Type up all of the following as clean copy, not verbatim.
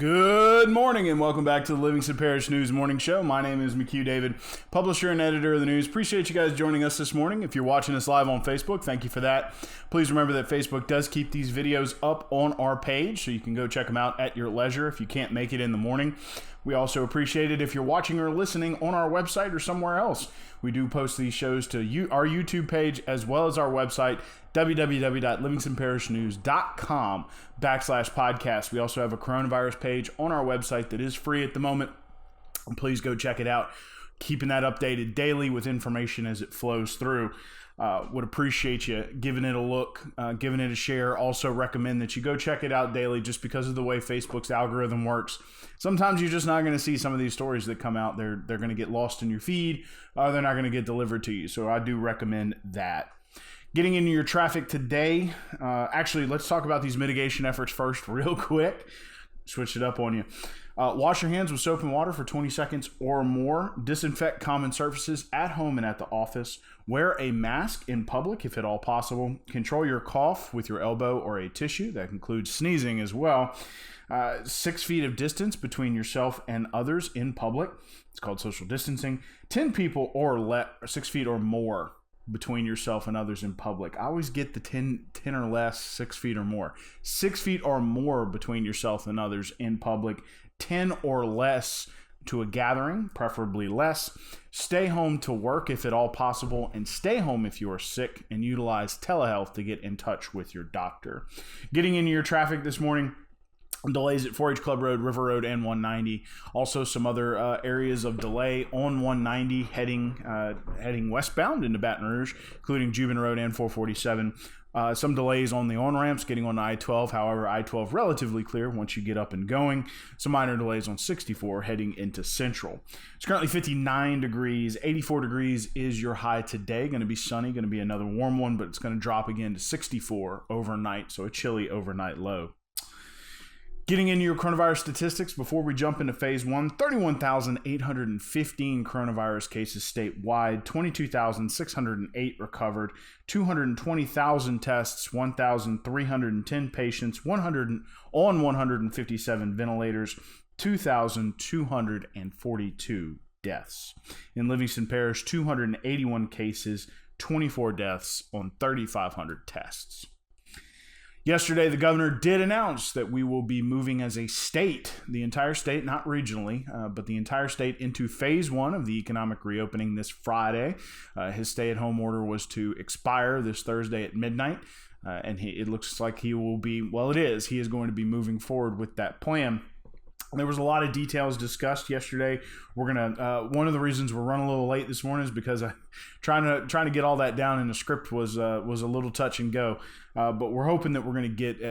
Good morning and welcome back to the Livingston Parish News Morning Show. My name is McHugh David, publisher and editor of the news. Appreciate you guys joining us this morning. If you're watching us live on Facebook, thank you for that. Please remember that Facebook does keep these videos up on our page, so you can go check them out at your leisure if you can't make it in the morning. We also appreciate it if you're watching or listening on our website or somewhere else. We do post these shows to our YouTube page as well as our website, www.livingstonparishnewscom.com/podcast. We also have a coronavirus page on our website that is free at the moment. And please go check it out. Keeping that updated daily with information as it flows through. Would appreciate you giving it a look, giving it a share. Also recommend that you go check it out daily just because of the way Facebook's algorithm works. Sometimes you're just not going to see some of these stories that come out. They're going to get lost in your feed. They're not going to get delivered to you. So I do recommend that. Getting into your traffic today, actually, let's talk about these mitigation efforts first real quick. Switch it up on you. Wash your hands with soap and water for 20 seconds or more. Disinfect common surfaces at home and at the office. Wear a mask in public if at all possible. Control your cough with your elbow or a tissue. That includes sneezing as well. 6 feet of distance between yourself and others in public. It's called social distancing. 10 people or 6 feet or more between yourself and others in public. I always get the 10 or less, 6 feet or more. 6 feet or more between yourself and others in public. 10 or less to a gathering, preferably less. Stay home to work if at all possible, and stay home if you are sick, and utilize telehealth to get in touch with your doctor. Getting into your traffic this morning, delays at 4-H Club Road, River Road, and 190. Also, some other areas of delay on 190 heading westbound into Baton Rouge, including Jubin Road and 447. Some delays on the on-ramps getting on I-12. However, I-12 relatively clear once you get up and going. Some minor delays on 64 heading into Central. It's currently 59 degrees. 84 degrees is your high today. Going to be sunny. Going to be another warm one, but it's going to drop again to 64 overnight. So a chilly overnight low. Getting into your coronavirus statistics before we jump into phase one, 31,815 coronavirus cases statewide, 22,608 recovered, 220,000 tests, 1,310 patients, 157 ventilators, 2,242 deaths. In Livingston Parish, 281 cases, 24 deaths on 3,500 tests. Yesterday, the governor did announce that we will be moving as a state, the entire state, not regionally, but the entire state into phase one of the economic reopening this Friday. His stay-at-home order was to expire this Thursday at midnight, and it looks like he will be, well, he is going to be moving forward with that plan. There was a lot of details discussed yesterday. We're gonna. One of the reasons we're running a little late this morning is because trying to get all that down in the script was a little touch and go. But we're hoping that we're going to get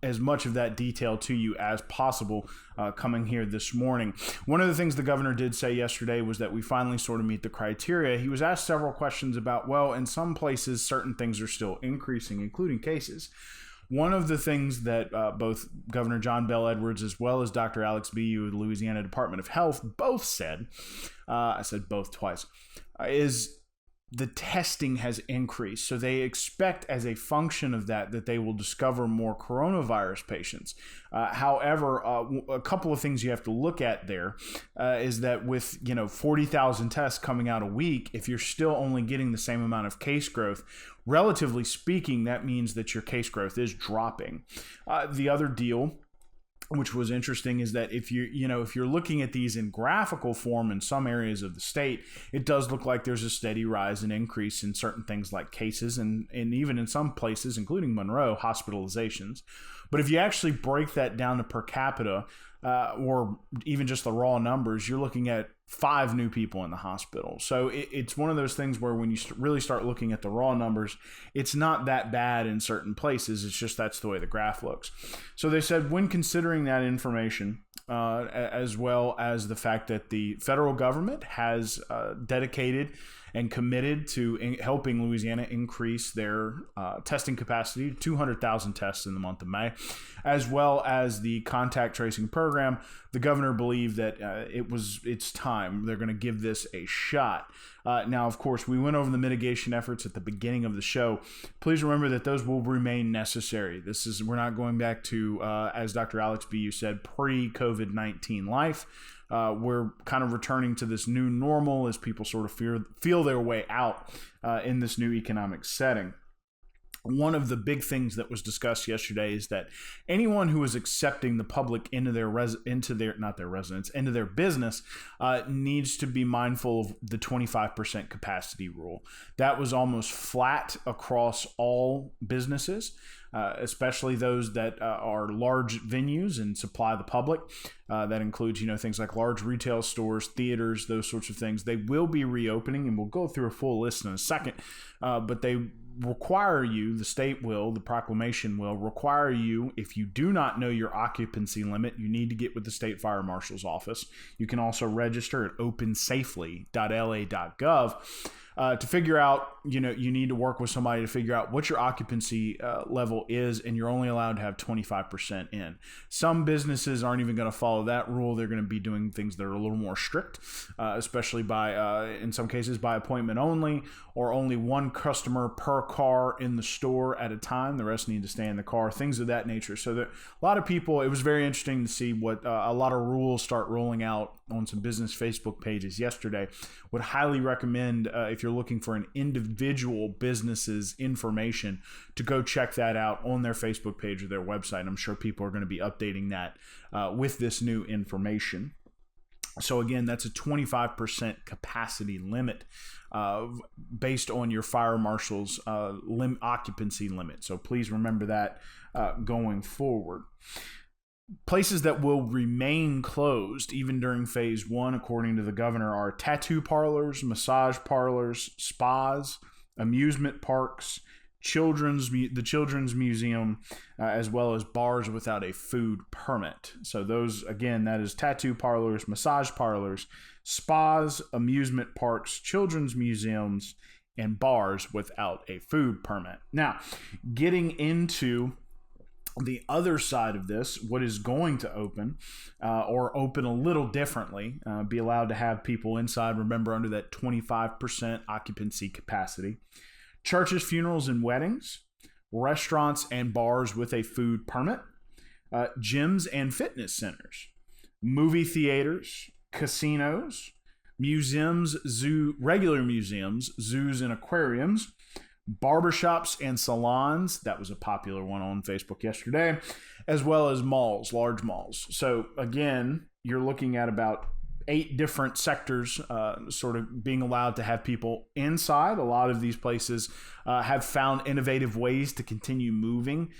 as much of that detail to you as possible coming here this morning. One of the things the governor did say yesterday was that we finally sort of meet the criteria. He was asked several questions about, well, in some places, certain things are still increasing, including cases. One of the things that both Governor John Bell Edwards as well as Dr. Alex Biyu of the Louisiana Department of Health both said, I said both twice, is the testing has increased. So they expect as a function of that they will discover more coronavirus patients. However, a couple of things you have to look at there is that with 40,000 tests coming out a week, if you're still only getting the same amount of case growth, relatively speaking, that means that your case growth is dropping. The other deal, which was interesting, is that if you're looking at these in graphical form in some areas of the state, it does look like there's a steady rise and increase in certain things like cases and even in some places, including Monroe, hospitalizations. But if you actually break that down to per capita, or even just the raw numbers, you're looking at 5 new people in the hospital. So it's one of those things where when you really start looking at the raw numbers, it's not that bad in certain places. It's just that's the way the graph looks. So they said when considering that information, as well as the fact that the federal government has dedicated and committed to helping Louisiana increase their testing capacity to 200,000 tests in the month of May, as well as the contact tracing program. The governor believed that it's time. They're going to give this a shot. Now, of course, we went over the mitigation efforts at the beginning of the show. Please remember that those will remain necessary. We're not going back to, as Dr. Alex B.U. said, pre-COVID-19 life. We're kind of returning to this new normal as people sort of feel their way out in this new economic setting. One of the big things that was discussed yesterday is that anyone who is accepting the public into their business needs to be mindful of the 25% capacity rule. That was almost flat across all businesses, especially those that are large venues and supply the public. That includes, things like large retail stores, theaters, those sorts of things. They will be reopening, and we'll go through a full list in a second, but they require you, the state will, the proclamation will require you, if you do not know your occupancy limit, you need to get with the state fire marshal's office. You can also register at opensafely.la.gov. To figure out, you need to work with somebody to figure out what your occupancy level is, and you're only allowed to have 25% in. Some businesses aren't even going to follow that rule. They're going to be doing things that are a little more strict, especially in some cases by appointment only, or only one customer per car in the store at a time. The rest need to stay in the car, things of that nature. So that a lot of people, it was very interesting to see what a lot of rules start rolling out on some business Facebook pages yesterday. Would highly recommend, if you're looking for an individual business's information, to go check that out on their Facebook page or their website. I'm sure people are going to be updating that with this new information. So again, that's a 25% capacity limit based on your fire marshal's occupancy limit. So please remember that going forward. Places that will remain closed even during phase one, according to the governor, are tattoo parlors, massage parlors, spas, amusement parks, the children's museum, as well as bars without a food permit. So those, again, that is tattoo parlors, massage parlors, spas, amusement parks, children's museums, and bars without a food permit. Now, getting into the other side of this, what is going to open, or open a little differently, be allowed to have people inside, remember, under that 25% occupancy capacity. Churches, funerals, and weddings, restaurants and bars with a food permit, gyms and fitness centers, movie theaters, casinos, museums, regular museums, zoos, and aquariums, barbershops and salons. That was a popular one on Facebook yesterday, as well as malls, large malls. So again, you're looking at about 8 different sectors sort of being allowed to have people inside. A lot of these places have found innovative ways to continue moving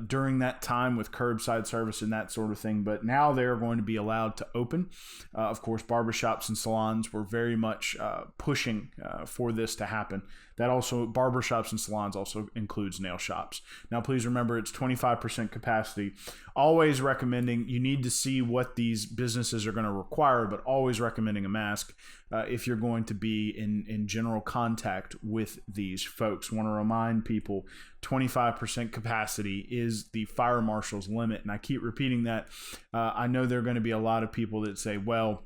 during that time with curbside service and that sort of thing. But now they're going to be allowed to open. Of course, barbershops and salons were very much pushing for this to happen. That also, barbershops and salons also includes nail shops. Now, please remember, it's 25% capacity. Always recommending, you need to see what these businesses are going to require, but always recommending a mask if you're going to be in general contact with these folks. Want to remind people, 25% capacity is the fire marshal's limit. And I keep repeating that. I know there are going to be a lot of people that say, well,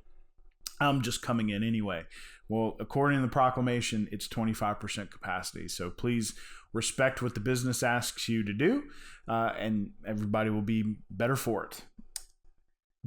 I'm just coming in anyway. Well, according to the proclamation, it's 25% capacity. So please respect what the business asks you to do, and everybody will be better for it.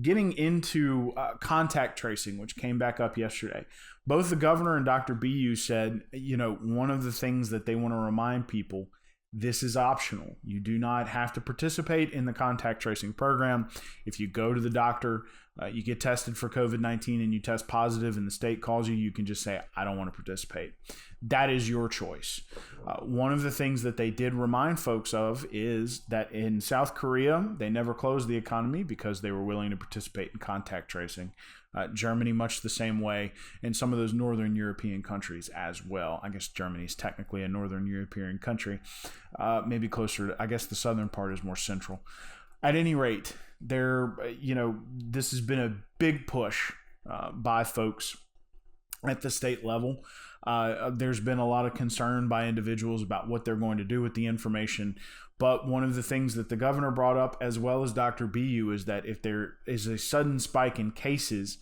Getting into contact tracing, which came back up yesterday, both the governor and Dr. BU said, one of the things that they want to remind people, this is optional. You do not have to participate in the contact tracing program. If you go to the doctor, you get tested for COVID-19 and you test positive and the state calls you, you can just say, I don't want to participate. That is your choice. One of the things that they did remind folks of is that in South Korea, they never closed the economy because they were willing to participate in contact tracing. Germany, much the same way, and some of those Northern European countries as well. I guess Germany is technically a Northern European country, maybe closer to, I guess the southern part is more central. At any rate, this has been a big push by folks at the state level. There's been a lot of concern by individuals about what they're going to do with the information. But one of the things that the governor brought up, as well as Dr. BU, is that if there is a sudden spike in cases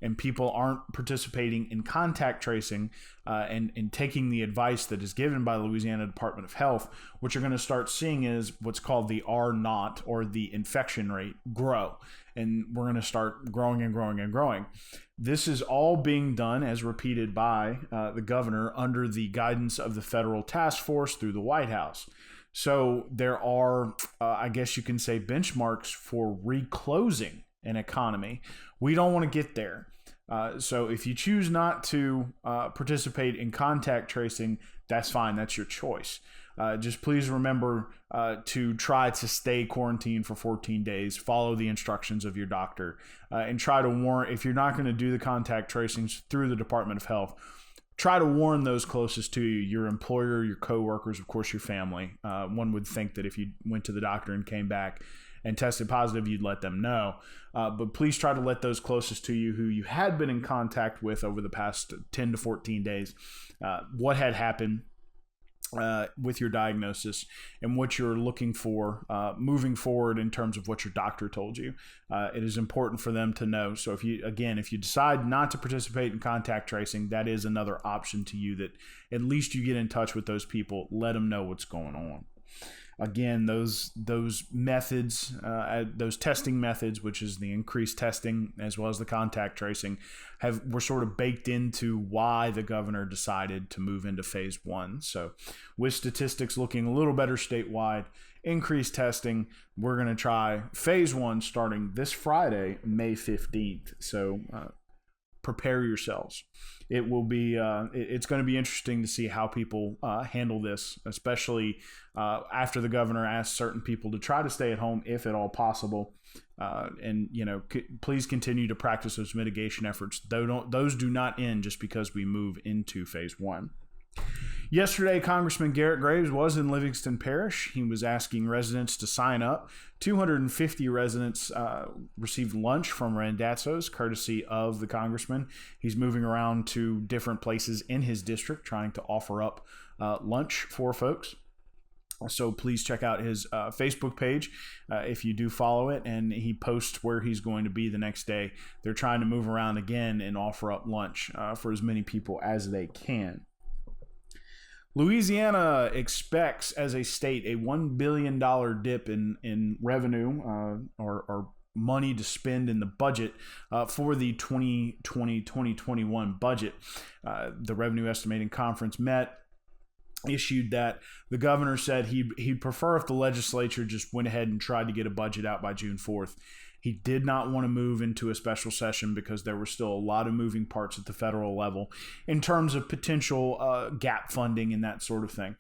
and people aren't participating in contact tracing and taking the advice that is given by the Louisiana Department of Health, what you're going to start seeing is what's called the R0, or the infection rate, grow. And we're going to start growing and growing and growing. This is all being done, as repeated by the governor, under the guidance of the federal task force through the White House. So there are, I guess you can say, benchmarks for reclosing an economy. We don't want to get there. So if you choose not to participate in contact tracing, that's fine. That's your choice. Just please remember to try to stay quarantined for 14 days. Follow the instructions of your doctor, and try to warn, if you're not going to do the contact tracings through the Department of Health, try to warn those closest to you, your employer, your coworkers, of course, your family. One would think that if you went to the doctor and came back and tested positive, you'd let them know. But please try to let those closest to you, who you had been in contact with over the past 10 to 14 days, what had happened with your diagnosis and what you're looking for moving forward in terms of what your doctor told you. It is important for them to know. So if you decide not to participate in contact tracing, that is another option to you, that at least you get in touch with those people, let them know what's going on. Again, those methods, those testing methods, which is the increased testing as well as the contact tracing, were sort of baked into why the governor decided to move into phase 1. So with statistics looking a little better statewide, increased testing, we're going to try phase 1 starting this Friday, May 15th. So prepare yourselves. It will be it's going to be interesting to see how people handle this, especially after the governor asked certain people to try to stay at home if at all possible. And please continue to practice those mitigation efforts. Those do not end just because we move into phase 1. Yesterday, Congressman Garrett Graves was in Livingston Parish. He was asking residents to sign up. 250 residents received lunch from Randazzo's, courtesy of the congressman. He's moving around to different places in his district, trying to offer up lunch for folks. So please check out his Facebook page if you do follow it, and he posts where he's going to be the next day. They're trying to move around again and offer up lunch for as many people as they can. Louisiana expects, as a state, a $1 billion dip in revenue or money to spend in the budget for the 2020-2021 budget. The Revenue Estimating Conference issued that. The governor said he'd prefer if the legislature just went ahead and tried to get a budget out by June 4th. He did not want to move into a special session because there were still a lot of moving parts at the federal level in terms of potential gap funding and that sort of thing.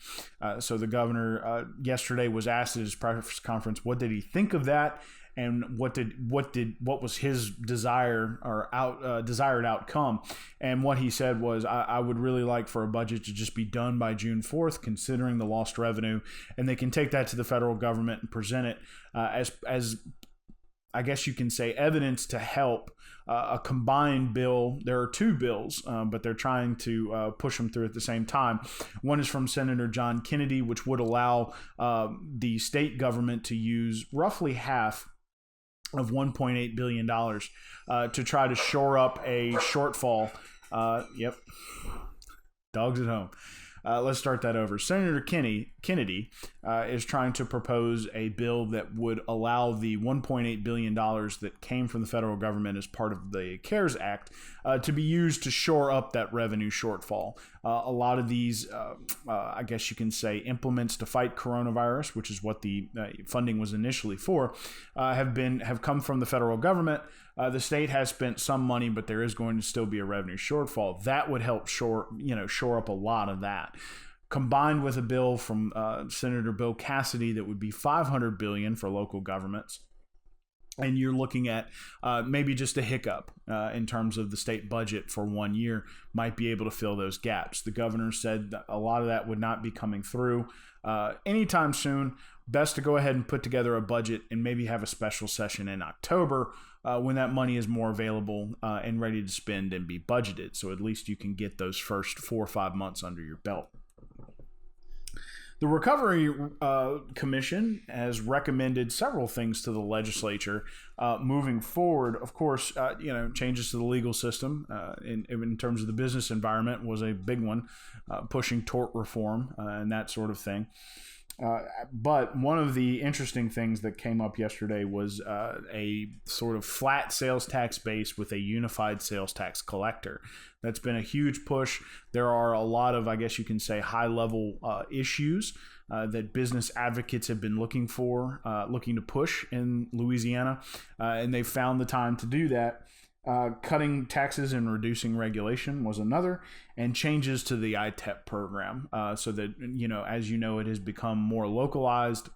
So the governor yesterday was asked at his press conference, what did he think of that, and what was his desire or desired outcome. And what he said was, I would really like for a budget to just be done by June 4th, considering the lost revenue, and they can take that to the federal government and present it as I guess you can say, evidence to help a combined bill. There are two bills, but they're trying to push them through at the same time. One is from Senator John Kennedy, which would allow the state government to use roughly half of $1.8 billion to try to shore up a shortfall. Yep. Dogs at home. Let's start that over. Senator Kennedy is trying to propose a bill that would allow the $1.8 billion that came from the federal government as part of the CARES Act to be used to shore up that revenue shortfall. A lot of these, I guess you can say, implements to fight coronavirus, which is what the funding was initially for, have come from the federal government. The state has spent some money, but there is going to still be a revenue shortfall. That would help shore up a lot of that. Combined with a bill from Senator Bill Cassidy that would be $500 billion for local governments. And you're looking at maybe just a hiccup in terms of the state budget for 1 year might be able to fill those gaps. The governor said that a lot of that would not be coming through anytime soon, best to go ahead and put together a budget and maybe have a special session in October when that money is more available and ready to spend and be budgeted. So at least you can get those first 4 or 5 months under your belt. The Recovery Commission has recommended several things to the legislature moving forward. Of course, changes to the legal system in terms of the business environment was a big one, pushing tort reform and that sort of thing. But one of the interesting things that came up yesterday was a sort of flat sales tax base with a unified sales tax collector. That's been a huge push. There are a lot of, I guess you can say, high-level issues that business advocates have been looking to push in Louisiana, and they've found the time to do that. Cutting taxes and reducing regulation was another, and changes to the ITEP program so that, as you know, it has become more localized.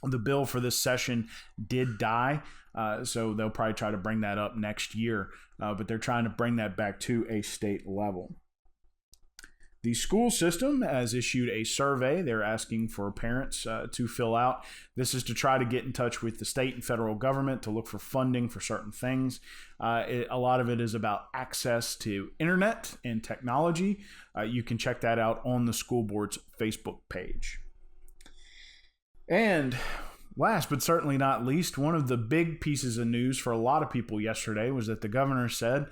The bill for this session did die, so they'll probably try to bring that up next year, but they're trying to bring that back to a state level. The school system has issued a survey they're asking for parents to fill out. This is to try to get in touch with the state and federal government to look for funding for certain things. A lot of it is about access to internet and technology. You can check that out on the school board's Facebook page. And last but certainly not least, one of the big pieces of news for a lot of people yesterday was that the governor said,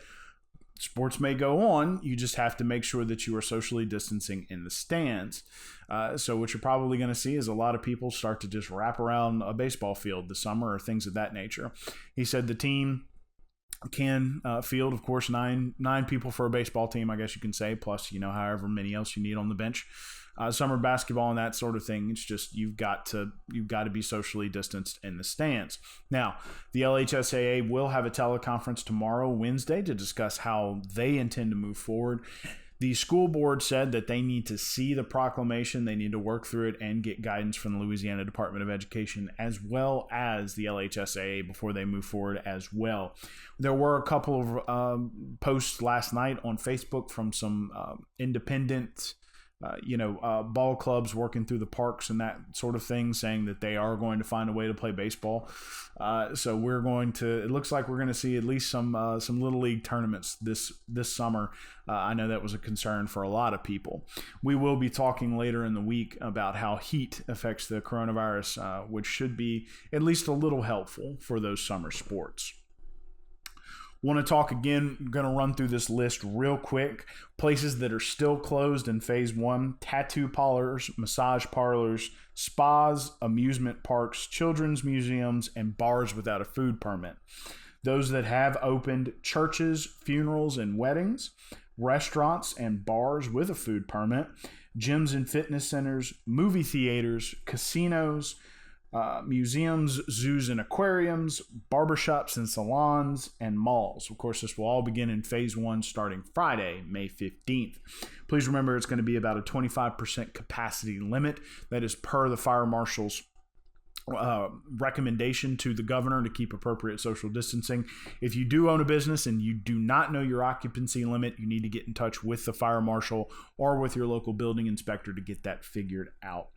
sports may go on, you just have to make sure that you are socially distancing in the stands. So what you're probably going to see is a lot of people start to just wrap around a baseball field this summer or things of that nature. He said the team can field, of course, nine people for a baseball team, I guess you can say, plus, however many else you need on the bench. Summer basketball and that sort of thing. It's just you've got to be socially distanced in the stands. Now, the LHSAA will have a teleconference tomorrow, Wednesday, to discuss how they intend to move forward. The school board said that they need to see the proclamation, they need to work through it and get guidance from the Louisiana Department of Education as well as the LHSAA before they move forward as well. There were a couple of posts last night on Facebook from some independent ball clubs working through the parks and that sort of thing, saying that they are going to find a way to play baseball. So it looks like we're going to see at least some Little League tournaments this summer. I know that was a concern for a lot of people. We will be talking later in the week about how heat affects the coronavirus, which should be at least a little helpful for those summer sports. Want to talk again, I'm going to run through this list real quick. Places that are still closed in phase 1: tattoo parlors, massage parlors, spas, amusement parks, children's museums, and bars without a food permit. Those that have opened: churches, funerals and weddings, restaurants and bars with a food permit, gyms and fitness centers, movie theaters, casinos, museums, zoos and aquariums, barbershops and salons, and malls. Of course, this will all begin in phase 1 starting Friday, May 15th. Please remember it's going to be about a 25% capacity limit. That is per the fire marshal's recommendation to the governor to keep appropriate social distancing. If you do own a business and you do not know your occupancy limit, you need to get in touch with the fire marshal or with your local building inspector to get that figured out.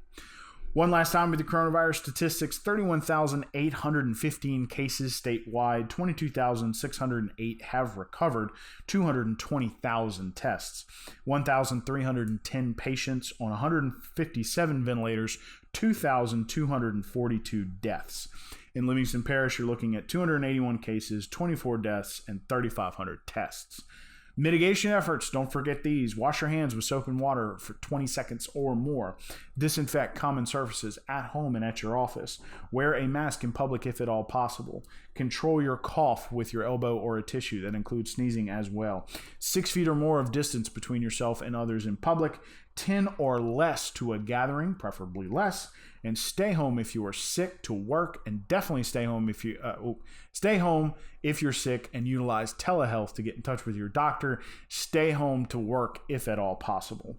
One last time with the coronavirus statistics: 31,815 cases statewide, 22,608 have recovered, 220,000 tests, 1,310 patients on 157 ventilators, 2,242 deaths. In Livingston Parish, you're looking at 281 cases, 24 deaths, and 3,500 tests. Mitigation efforts, don't forget these. Wash your hands with soap and water for 20 seconds or more. Disinfect common surfaces at home and at your office. Wear a mask in public if at all possible. Control your cough with your elbow or a tissue. That includes sneezing as well. 6 feet or more of distance between yourself and others in public. 10 or less to a gathering, preferably less. And stay home if you are sick to work, and definitely stay home if you're sick, and utilize telehealth to get in touch with your doctor. Stay home to work if at all possible.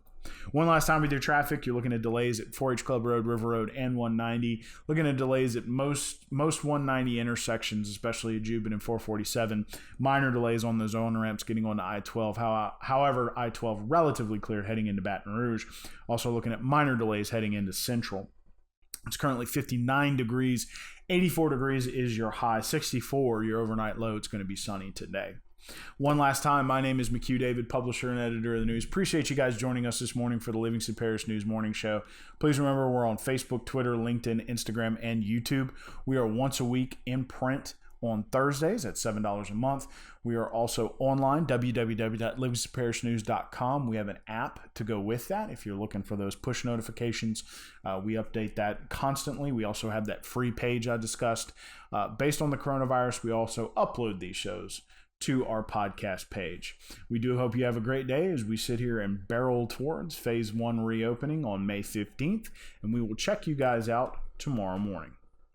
One last time with your traffic, you're looking at delays at 4-H Club Road, River Road, and 190. Looking at delays at most 190 intersections, especially at Jubin and 447. Minor delays on those on-ramps getting onto I-12. However, I-12 relatively clear heading into Baton Rouge. Also looking at minor delays heading into Central. It's currently 59 degrees. 84 degrees is your high. 64, your overnight low. It's going to be sunny today. One last time, my name is McHugh David, publisher and editor of the news. Appreciate you guys joining us this morning for the Livingston Parish News Morning Show. Please remember we're on Facebook, Twitter, LinkedIn, Instagram, and YouTube. We are once a week in print on Thursdays at $7 a month. We are also online, www.livingstonparishnews.com. We have an app to go with that if you're looking for those push notifications. We update that constantly. We also have that free page I discussed. Based on the coronavirus, we also upload these shows to our podcast page. We do hope you have a great day as we sit here and barrel towards Phase 1 reopening on May 15th, and we will check you guys out tomorrow morning.